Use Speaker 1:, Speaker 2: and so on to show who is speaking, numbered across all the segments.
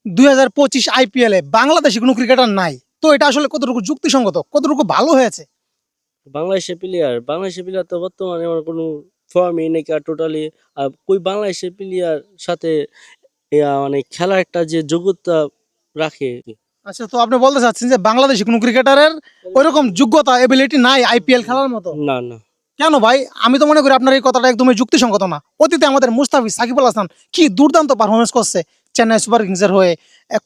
Speaker 1: 2025 IPL এ বাংলাদেশে কোনো cricketer নাই, তো এটা আসলে কতটুকু যুক্তিসঙ্গত, কতটুকু ভালো হয়েছে?
Speaker 2: বাংলাদেশের প্লেয়ার তো বর্তমানে আমার কোনো ফর্মই নেই টোটালি। আর ওই বাংলাদেশের প্লেয়ার সাথে মানে খেলার একটা যে যোগ্যতা রাখে।
Speaker 1: আচ্ছা, তো আপনি বলতে চাচ্ছেন যে বাংলাদেশে কোনো ক্রিকেটারের ওইরকম যোগ্যতা এবিলিটি নাই আইপিএল খেলার মতো?
Speaker 2: না না
Speaker 1: কেন ভাই? আমি তো মনে করি আপনার এই কথাটা একদমই যুক্তিসঙ্গত না। অতীতে আমাদের মুস্তাফিজ, সাকিব আল হাসান কি দুর্দান্ত পারফরমেন্স করছে চেন্নাই সুপার কিংসের হয়ে,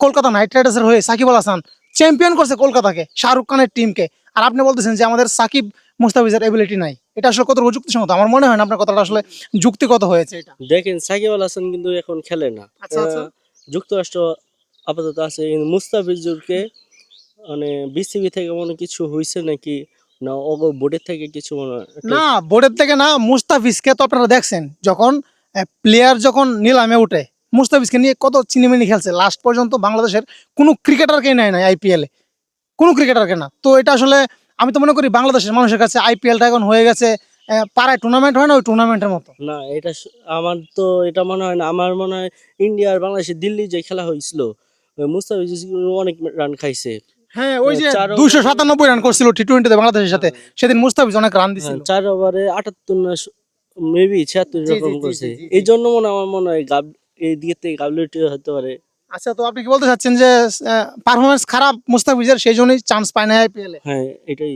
Speaker 1: কলকাতা নাইট রাইডার্সের হয়ে সাকিব আল হাসান চ্যাম্পিয়ন করছে কলকাতাকে, শাহরুখ খানের টিমকে। আর আপনি বলতেছেন যে আমাদের সাকিব মুস্তাফিজের এবিলিটি নাই। এটা আসলে কতটুকু যুক্তিসঙ্গত? আমার মনে হয় না আপনার কথাটা আসলে যুক্তিগত হয়েছে এটা।
Speaker 2: দেখেন, সাকিব আল হাসান কিন্তু এখন খেলে না।
Speaker 1: আচ্ছা আচ্ছা।
Speaker 2: যুক্তরাষ্ট্র আপাতত আছে, কিন্তু মুস্তাফিজুরকে মানে বিসিবি থেকে মনে কিছু হয়েছে নাকি, না বোর্ডের থেকে কিছু মনে হয়
Speaker 1: না, বোর্ডের থেকে না, মুস্তাফিজকে তো আপনারা দেখছেন যখন প্লেয়ার যখন নিলামে উঠে, মুস্তাফিজকে নিয়ে কত চিনিমিনি খেলছে। লাস্ট পর্যন্ত বাংলাদেশের কোনো ক্রিকেটারকে নেয় নাই আইপিএলে, কোনো ক্রিকেটারকে না। তো এটা আসলে আমি তো মনে করি বাংলাদেশের মানুষের কাছে আইপিএলটা এখন হয়ে গেছে পাড়ায় টুর্নামেন্ট হয় না, ওই টুর্নামেন্টের মতো।
Speaker 2: না। আমার তো এটা মনে হয় না। আমার মনে হয় ইন্ডিয়া আর বাংলাদেশের দিল্লি যে খেলা হয়েছিল, ওই মুস্তাফিজ অনেক রান খাইছে।
Speaker 1: হ্যাঁ, ওই যে
Speaker 2: চার
Speaker 1: 297 রান করছিল টি20 বাংলাদেশের সাথে, সেদিন মুস্তাফিজ অনেক রান দিছিল।
Speaker 2: 4 ওভারে 78 না মেবি 76
Speaker 1: জি জি
Speaker 2: রকম
Speaker 1: জি
Speaker 2: করছে।
Speaker 1: জি জি।
Speaker 2: এই জন্য আমার মনে হয় এই দিকে থেকে গাবলিটি হতে পারে।
Speaker 1: আচ্ছা, তো আপনি কি বলতে চাচ্ছেন যে পারফরমেন্স খারাপ মুস্তাফিজের, সেই জন্যই চান্স পায় না আইপিএলে?
Speaker 2: হ্যাঁ, এটাই